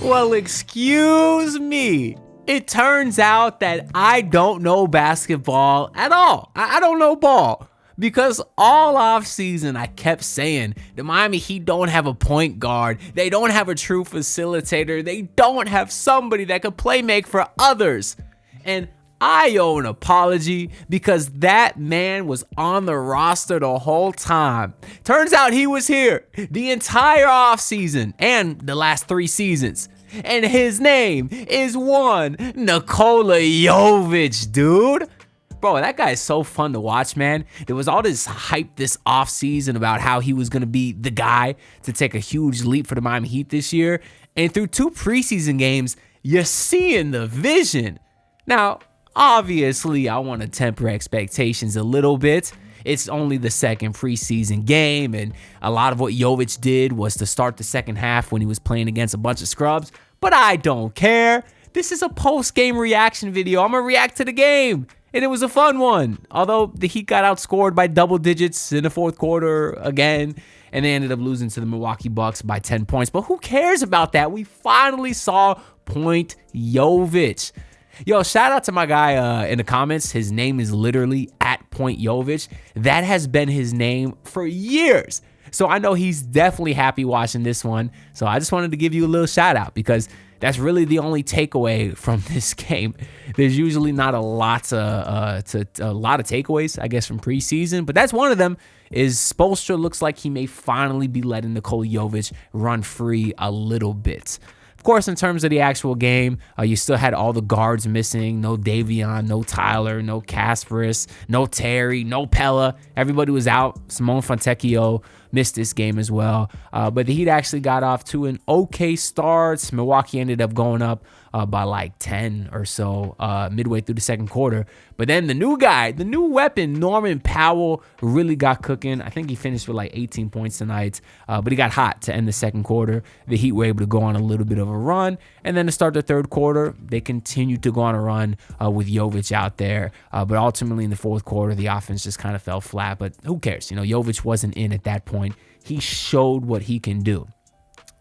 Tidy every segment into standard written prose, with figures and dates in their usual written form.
Well, excuse me. It turns out that I don't know basketball at all. I don't know ball. Because all off season I kept saying the Miami Heat don't have a point guard. They don't have a true facilitator. They don't have somebody that could play make for others. And I owe an apology because that man was on the roster the whole time. Turns out he was here the entire offseason and the last 3 seasons. And his name is one Nikola Jovic, dude. Bro, that guy is so fun to watch, man. There was all this hype this offseason about how he was going to be the guy to take a huge leap for the Miami Heat this year. And through 2 preseason games, you're seeing the vision. Now, obviously, I want to temper expectations a little bit. It's only the second preseason game, and a lot of what Jovic did was to start the second half when he was playing against a bunch of scrubs, but I don't care. This is a post-game reaction video. I'm going to react to the game, and it was a fun one. Although the Heat got outscored by double digits in the fourth quarter again, and they ended up losing to the Milwaukee Bucks by 10 points, but who cares about that? We finally saw Point Yovic. Yo, shout out to my guy in the comments. His name is literally at Point Yovic. That has been his name for years. So I know he's definitely happy watching this one. So I just wanted to give you a little shout out because that's really the only takeaway from this game. There's usually not a lot of takeaways, I guess, from preseason, but that's one of them. Is Spoelstra looks like he may finally be letting Nikola Jovic run free a little bit. Of course, in terms of the actual game, you still had all the guards missing. No Davion, no Tyler, no Kasparis, no Terry, no Pella. Everybody was out. Simone Fontecchio missed this game as well. But the Heat actually got off to an okay start. Milwaukee ended up going up by like 10 or so midway through the second quarter. But then the new guy, the new weapon, Norman Powell, really got cooking. I think he finished with like 18 points tonight, but he got hot to end the second quarter. The Heat were able to go on a little bit of a run. And then to start the third quarter, they continued to go on a run with Jovic out there. But ultimately in the fourth quarter, the offense just kind of fell flat. But who cares? You know, Jovic wasn't in at that point. He showed what he can do.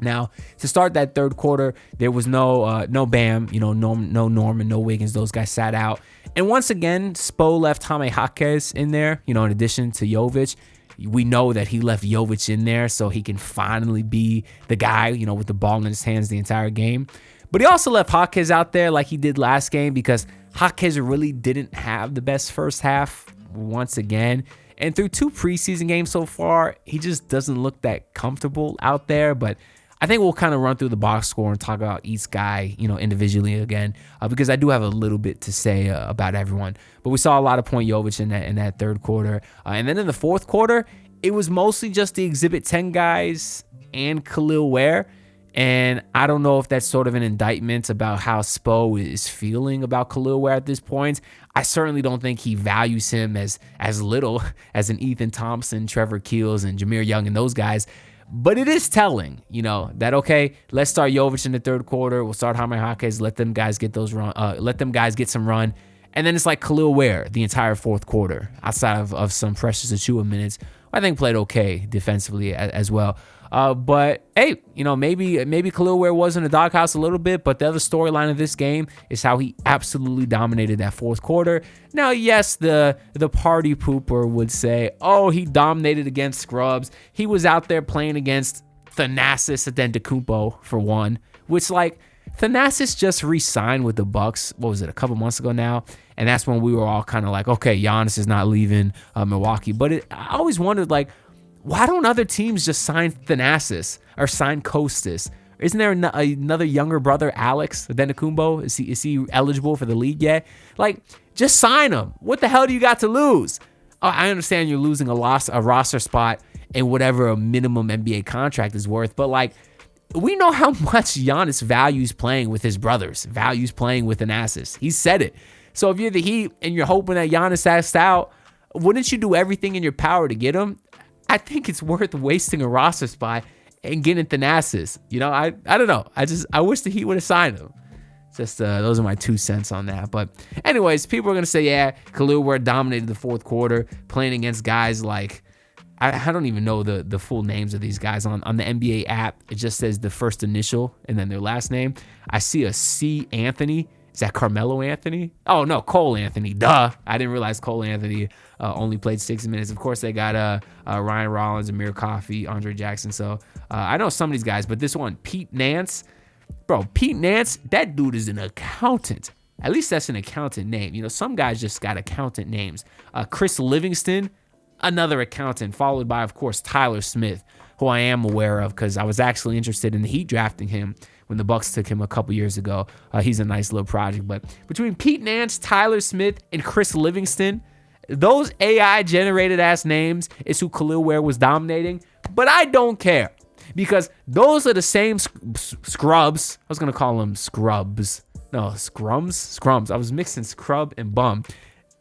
Now, to start that third quarter, there was no Bam, no Norman, no Wiggins. Those guys sat out. And once again, Spo left Jaime Jaquez in there, in addition to Jovic. We know that he left Jovic in there so he can finally be the guy, with the ball in his hands the entire game. But he also left Jaquez out there like he did last game because Jaquez really didn't have the best first half once again. And through 2 preseason games so far, he just doesn't look that comfortable out there. But I think we'll kind of run through the box score and talk about each guy, individually again, because I do have a little bit to say about everyone. But we saw a lot of Point Yovic in that third quarter. And then in the fourth quarter, it was mostly just the Exhibit 10 guys and Khalil Wear. And I don't know if that's sort of an indictment about how Spo is feeling about Khalil Wear at this point. I certainly don't think he values him as little as an Ethan Thompson, Trevor Keels, and Jameer Young and those guys. But it is telling, that, okay, let's start Jovic in the third quarter. We'll start Jaime Jaquez, let them guys get some run. And then it's like Khalil Wear the entire fourth quarter, outside of some Precious Achiuwa minutes. I think played okay defensively as well. But hey, maybe Khalil Wear was in the doghouse a little bit, but the other storyline of this game is how he absolutely dominated that fourth quarter. Now, yes, the party pooper would say, oh, he dominated against scrubs. He was out there playing against Thanasis Antetokounmpo for one, which Thanasis just re-signed with the Bucks. What was it, a couple months ago now? And that's when we were all kind of like, okay, Giannis is not leaving Milwaukee. But I always wondered, why don't other teams just sign Thanasis or sign Kostas? Isn't there another younger brother, Alex Antetokounmpo? Is he eligible for the league yet? Just sign him. What the hell do you got to lose? I understand you're losing a roster spot and whatever a minimum NBA contract is worth, but we know how much Giannis values playing with his brothers, values playing with Thanasis. He said it. So if you're the Heat and you're hoping that Giannis acts out, wouldn't you do everything in your power to get him? I think it's worth wasting a roster spot and getting Thanasis. I don't know. I wish the Heat would have signed him. Just those are my 2 cents on that. But anyways, people are going to say, yeah, Khalil Wear dominated the fourth quarter playing against guys like, I don't even know the full names of these guys on the NBA app. It just says the first initial and then their last name. I see a C. Anthony. Is that Carmelo Anthony? Oh, no, Cole Anthony. Duh. I didn't realize Cole Anthony only played 6 minutes. Of course, they got Ryan Rollins, Amir Coffey, Andre Jackson. So I know some of these guys, but this one, Pete Nance. Bro, Pete Nance, that dude is an accountant. At least that's an accountant name. You know, some guys just got accountant names. Chris Livingston, another accountant, followed by, of course, Tyler Smith, who I am aware of because I was actually interested in the Heat drafting him when the Bucks took him a couple years ago. He's a nice little project. But between Pete Nance, Tyler Smith, and Chris Livingston, those AI-generated ass names is who Khalil Wear was dominating. But I don't care because those are the same scrubs. I was going to call them scrubs. No, scrums. I was mixing scrub and bum.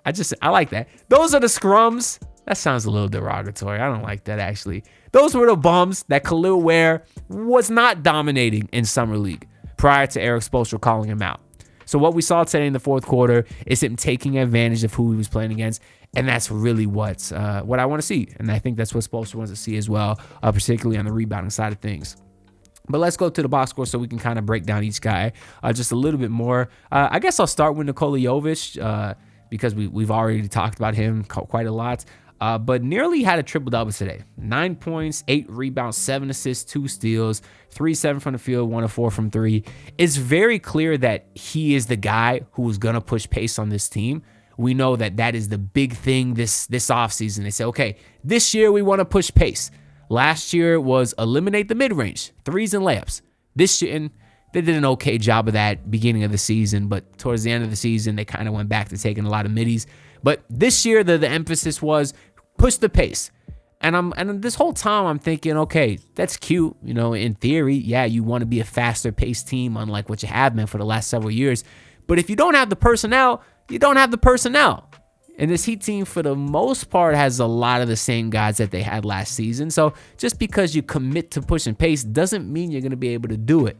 I like that. Those are the scrums. That sounds a little derogatory. I don't like that, actually. Those were the bums that Khalil Wear was not dominating in Summer League prior to Eric Spoelstra calling him out. So what we saw today in the fourth quarter is him taking advantage of who he was playing against, and that's really what I want to see. And I think that's what Spoelstra wants to see as well, particularly on the rebounding side of things. But let's go to the box score so we can kind of break down each guy just a little bit more. I guess I'll start with Nikola Jovic because we've already talked about him quite a lot. But nearly had a triple-double today. 9 points, 8 rebounds, 7 assists, 2 steals, 3-7 from the field, 1 of 4 from 3. It's very clear that he is the guy who is going to push pace on this team. We know that is the big thing this offseason. They say, okay, this year we want to push pace. Last year was eliminate the mid-range, threes and layups. This year, and they did an okay job of that beginning of the season, but towards the end of the season, they kind of went back to taking a lot of middies. But this year, the emphasis was push the pace. And this whole time I'm thinking, okay, that's cute. You know, in theory, yeah, you want to be a faster paced team, unlike what you have been for the last several years. But if you don't have the personnel, you don't have the personnel. And this Heat team, for the most part, has a lot of the same guys that they had last season. So just because you commit to pushing pace doesn't mean you're going to be able to do it.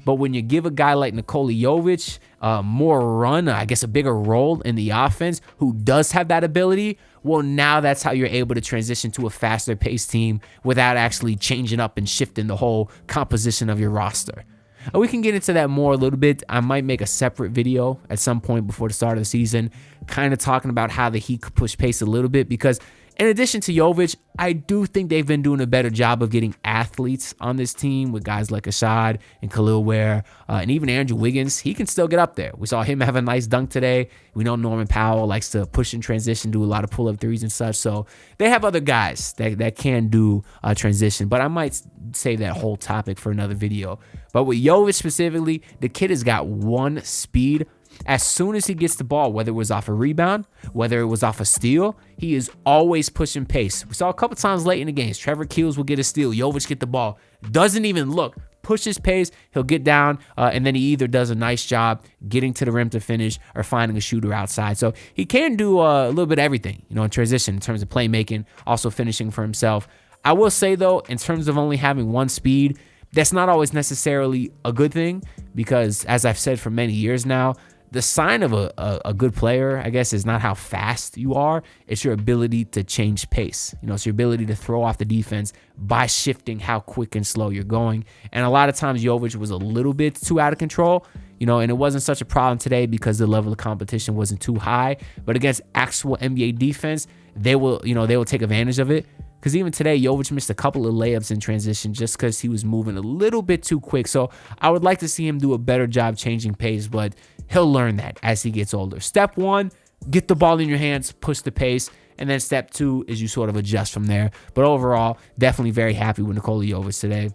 But when you give a guy like Nikola Jovic more run, I guess a bigger role in the offense, who does have that ability, well, now that's how you're able to transition to a faster paced team without actually changing up and shifting the whole composition of your roster. We can get into that more a little bit. I might make a separate video at some point before the start of the season, kind of talking about how the Heat could push pace a little bit, because in addition to Jovic, I do think they've been doing a better job of getting athletes on this team with guys like Ashad and Khalil Wear and even Andrew Wiggins. He can still get up there. We saw him have a nice dunk today. We know Norman Powell likes to push and transition, do a lot of pull-up threes and such. So they have other guys that can do transition. But I might save that whole topic for another video. But with Jovic specifically, the kid has got one speed. As soon as he gets the ball, whether it was off a rebound, whether it was off a steal, he is always pushing pace. We saw a couple times late in the games, Trevor Keels will get a steal, Jovic get the ball, doesn't even look, pushes pace, he'll get down, and then he either does a nice job getting to the rim to finish or finding a shooter outside. So he can do a little bit of everything, in transition, in terms of playmaking, also finishing for himself. I will say, though, in terms of only having one speed, that's not always necessarily a good thing because, as I've said for many years now, the sign of a good player, I guess, is not how fast you are. It's your ability to change pace. It's your ability to throw off the defense by shifting how quick and slow you're going. And a lot of times Jovic was a little bit too out of control, and it wasn't such a problem today because the level of competition wasn't too high. But against actual NBA defense, they will take advantage of it. Because even today, Jovic missed a couple of layups in transition just because he was moving a little bit too quick. So I would like to see him do a better job changing pace, but he'll learn that as he gets older. Step one, get the ball in your hands, push the pace. And then step two is you sort of adjust from there. But overall, definitely very happy with Nikola Jovic today.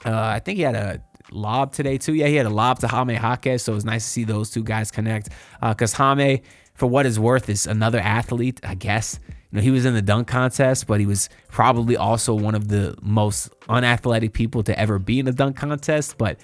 I think he had a lob today too. Yeah, he had a lob to Jaime Jaquez, so it was nice to see those two guys connect. Because Jaime, for what it's worth, is another athlete, I guess. He was in the dunk contest, but he was probably also one of the most unathletic people to ever be in a dunk contest. But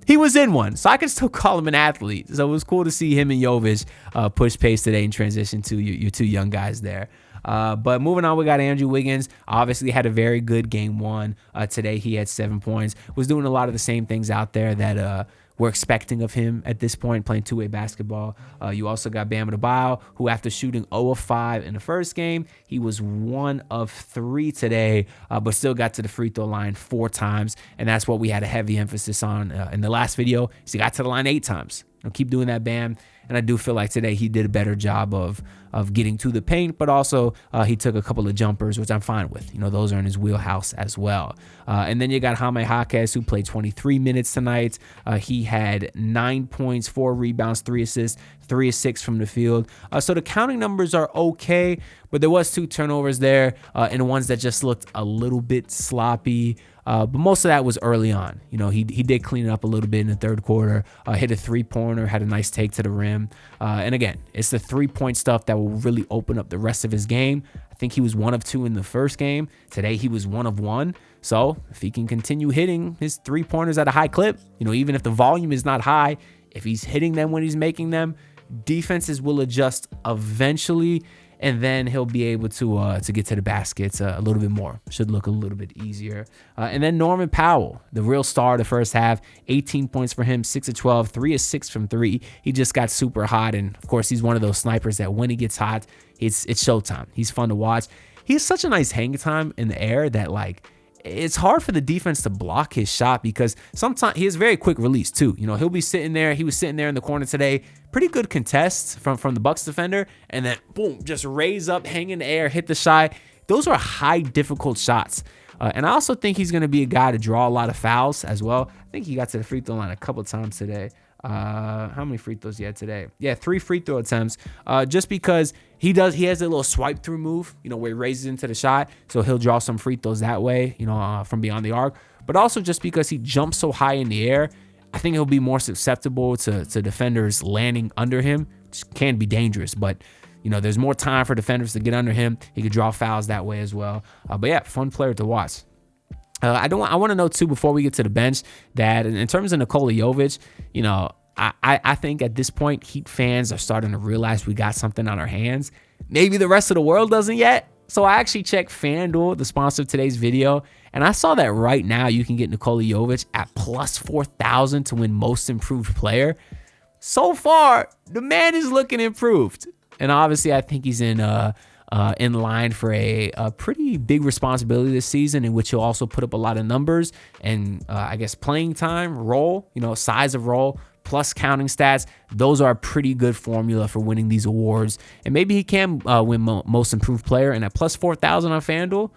he was in one, so I can still call him an athlete. So it was cool to see him and Jovic push pace today and transition to your two young guys there. But moving on, we got Andrew Wiggins. Obviously had a very good game one. Today he had 7 points. Was doing a lot of the same things out there that we're expecting of him at this point, playing two-way basketball. You also got Bam Adebayo, who after shooting 0 of 5 in the first game, he was 1 of 3 today, but still got to the free throw line 4 times. And that's what we had a heavy emphasis on in the last video. He got to the line 8 times. Keep doing that, Bam. And I do feel like today he did a better job of getting to the paint, but also he took a couple of jumpers, which I'm fine with. Those are in his wheelhouse as well. And then you got Jaime Jaquez, who played 23 minutes tonight. He had 9 points, 4 rebounds, 3 assists, 3 of 6 from the field. So the counting numbers are okay, but there was 2 turnovers there, and ones that just looked a little bit sloppy. But most of that was early on. He did clean it up a little bit in the third quarter, hit a 3-pointer, had a nice take to the rim. And again, it's the 3-point stuff that will really open up the rest of his game. I think he was 1 of 2 in the first game. Today, he was 1 of 1. So if he can continue hitting his 3-pointers at a high clip, even if the volume is not high, if he's hitting them when he's making them, defenses will adjust eventually. And then he'll be able to get to the baskets a little bit more. Should look a little bit easier. And then Norman Powell, the real star of the first half, 18 points for him, 6 of 12, 3 of 6 from 3. He just got super hot. And, of course, he's one of those snipers that when he gets hot, it's showtime. He's fun to watch. He has such a nice hang time in the air that, it's hard for the defense to block his shot because sometimes he has very quick release too. He'll be sitting there. He was sitting there in the corner today. Pretty good contest from the Bucks defender. And then boom, just raise up, hang in the air, hit the shot. Those are high difficult shots. And I also think he's going to be a guy to draw a lot of fouls as well. I think he got to the free throw line a couple times today. How many free throws he had today? Yeah, 3 free throw attempts. Just because he has a little swipe through move, where he raises into the shot. So he'll draw some free throws that way, from beyond the arc. But also just because he jumps so high in the air, I think he'll be more susceptible to defenders landing under him, which can be dangerous. But, there's more time for defenders to get under him. He could draw fouls that way as well. But yeah, fun player to watch. I want to know too, before we get to the bench, that in terms of Nikola Jovic, I think at this point, Heat fans are starting to realize we got something on our hands. Maybe the rest of the world doesn't yet. So I actually checked FanDuel, the sponsor of today's video, and I saw that right now you can get Nikola Jovic at plus 4,000 to win Most Improved Player. So far, the man is looking improved. And obviously, I think he's in line for a pretty big responsibility this season, in which he'll also put up a lot of numbers and I guess playing time, role, size of role, plus counting stats. Those are a pretty good formula for winning these awards. And maybe he can win Most Improved Player. And at plus 4,000 on FanDuel,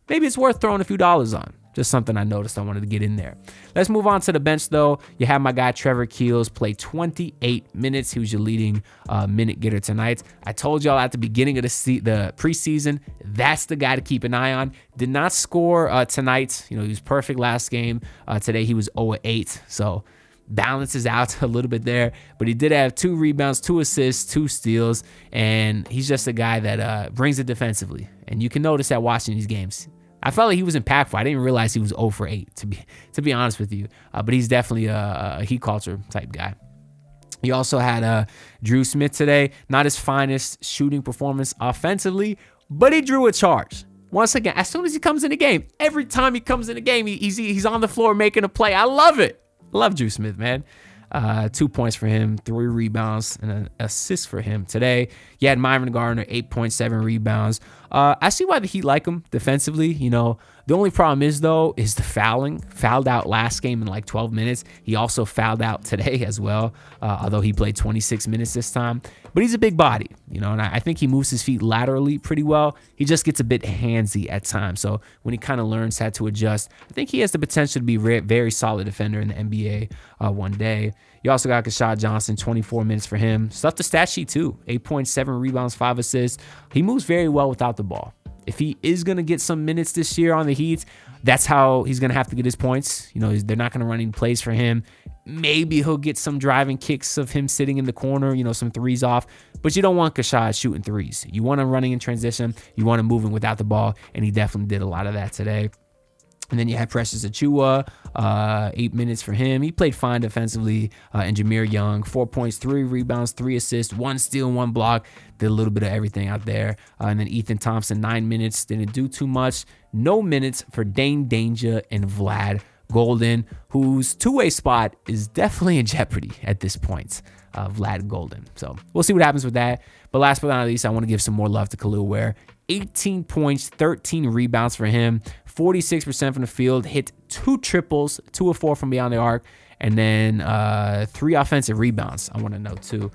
maybe it's worth throwing a few dollars on. Just something I noticed I wanted to get in there. Let's move on to the bench, though. You have my guy Trevor Keels play 28 minutes. He was your leading minute getter tonight. I told y'all at the beginning of the preseason, that's the guy to keep an eye on. Did not score tonight. He was perfect last game. Today he was 0 of 8. So balances out a little bit there, but he did have 2 rebounds, 2 assists, 2 steals, and he's just a guy that brings it defensively. And you can notice that watching these games. I felt like he was impactful. I didn't realize he was 0 for 8, to be honest with you. But he's definitely a Heat culture type guy. He also had Drew Smith today. Not his finest shooting performance offensively, but he drew a charge. Once again, as soon as he comes in the game, every time he comes in the game, he's on the floor making a play. I love it. Love Drew Smith, man. 2 points for him, 3 rebounds, and an assist for him today. You had Myron Gardner, 8.7 rebounds. I see why the Heat like him defensively. The only problem is the fouling. Fouled out last game in 12 minutes. He also fouled out today as well, although he played 26 minutes this time. But he's a big body, and I think he moves his feet laterally pretty well. He just gets a bit handsy at times. So when he kind of learns how to adjust, I think he has the potential to be a very solid defender in the NBA one day. You also got Kashad Johnson, 24 minutes for him. Stuff the stat sheet too. 8.7 rebounds, 5 assists. He moves very well without the ball. If he is going to get some minutes this year on the Heat, that's how he's going to have to get his points. They're not going to run any plays for him. Maybe he'll get some driving kicks of him sitting in the corner, some threes off. But you don't want Kashad shooting threes. You want him running in transition. You want him moving without the ball. And he definitely did a lot of that today. And then you had Precious Achiuwa, 8 minutes for him. He played fine defensively. And Jameer Young, 4 points, 3 rebounds, 3 assists, 1 steal, 1 block. Did a little bit of everything out there. And then Ethan Thompson, 9 minutes. Didn't do too much. No minutes for Dane Danger and Vlad Golden, whose two-way spot is definitely in jeopardy at this point, Vlad Golden. So we'll see what happens with that. But last but not least, I want to give some more love to Khalil Wear. 18 points, 13 rebounds for him, 46% from the field, hit 2 triples, 2 of 4 from beyond the arc, and then 3 offensive rebounds. I want to know too.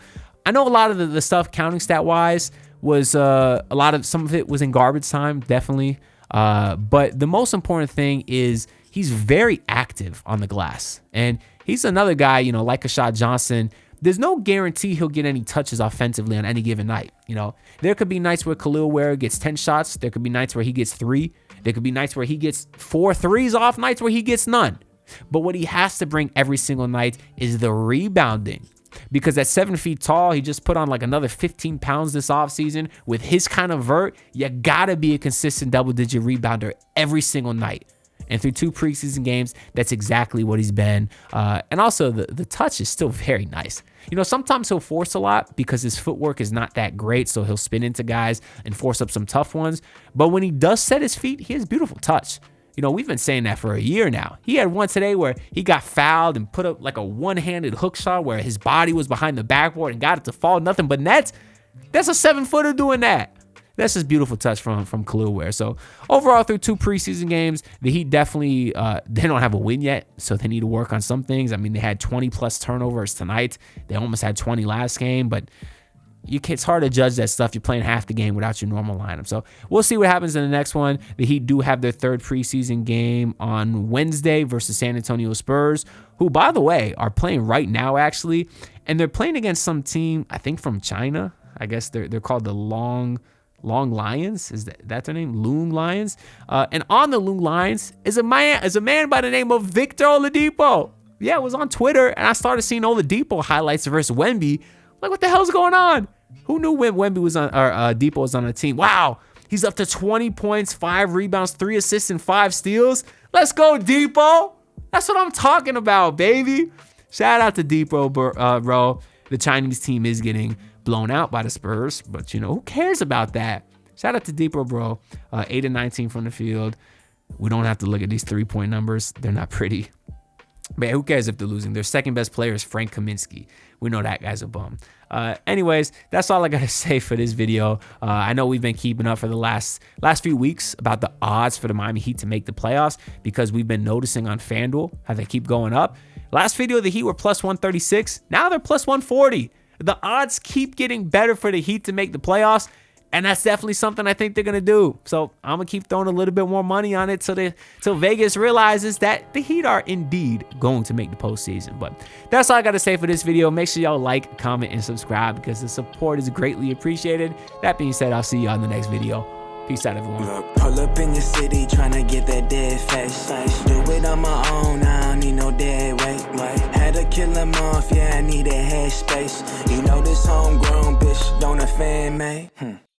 I know a lot of the stuff counting stat wise was some of it was in garbage time, definitely. But the most important thing is he's very active on the glass, and he's another guy, like Ashad Johnson. There's no guarantee he'll get any touches offensively on any given night. There could be nights where Khalil Wear gets 10 shots. There could be nights where he gets 3. There could be nights where he gets 4 threes off, nights where he gets none. But what he has to bring every single night is the rebounding. Because at 7 feet tall, he just put on like another 15 pounds this offseason. With his kind of vert, you gotta be a consistent double-digit rebounder every single night. And through 2 preseason games, that's exactly what he's been. And also, the touch is still very nice. Sometimes he'll force a lot because his footwork is not that great, so he'll spin into guys and force up some tough ones. But when he does set his feet, he has beautiful touch. We've been saying that for a year now. He had one today where he got fouled and put up like a one-handed hook shot where his body was behind the backboard and got it to fall. Nothing but nets. That's a 7-footer doing that. That's just beautiful touch from Khalil Wear. So overall, through 2 preseason games, the Heat definitely they don't have a win yet, so they need to work on some things. I mean, they had 20-plus turnovers tonight. They almost had 20 last game, but it's hard to judge that stuff. You're playing half the game without your normal lineup. So we'll see what happens in the next one. The Heat do have their 3rd preseason game on Wednesday versus San Antonio Spurs, who, by the way, are playing right now, actually. And they're playing against some team, I think, from China. I guess they're called the Long Lions. Is that their name? Loong Lions. And on the Loong Lions is a man by the name of Victor Oladipo. Yeah, it was on Twitter, and I started seeing Oladipo highlights versus Wemby. Like, what the hell's going on? Who knew when Wemby was on, or Depot was on the team? Wow, he's up to 20 points, 5 rebounds, 3 assists, and 5 steals. Let's go, Depot. That's what I'm talking about, baby. Shout out to Depot, bro. The Chinese team is getting blown out by the Spurs, but who cares about that? Shout out to Depot, bro. 8 and 19 from the field. We don't have to look at these 3-point numbers. They're not pretty. But who cares if they're losing? Their second best player is Frank Kaminsky. We know that guy's a bum. Anyways, that's all I got to say for this video. I know we've been keeping up for the last few weeks about the odds for the Miami Heat to make the playoffs because we've been noticing on FanDuel how they keep going up. Last video, the Heat were plus 136. Now they're plus 140. The odds keep getting better for the Heat to make the playoffs. And that's definitely something I think they're going to do. So I'm going to keep throwing a little bit more money on it till Vegas realizes that the Heat are indeed going to make the postseason. But that's all I got to say for this video. Make sure y'all like, comment, and subscribe because the support is greatly appreciated. That being said, I'll see you on the next video. Peace out, everyone. Look, pull up in your city trying to get that dead face. Do it on my own, I don't need no dead weight. Had to kill him off, yeah, I need a head space. You know this homegrown bitch don't offend me.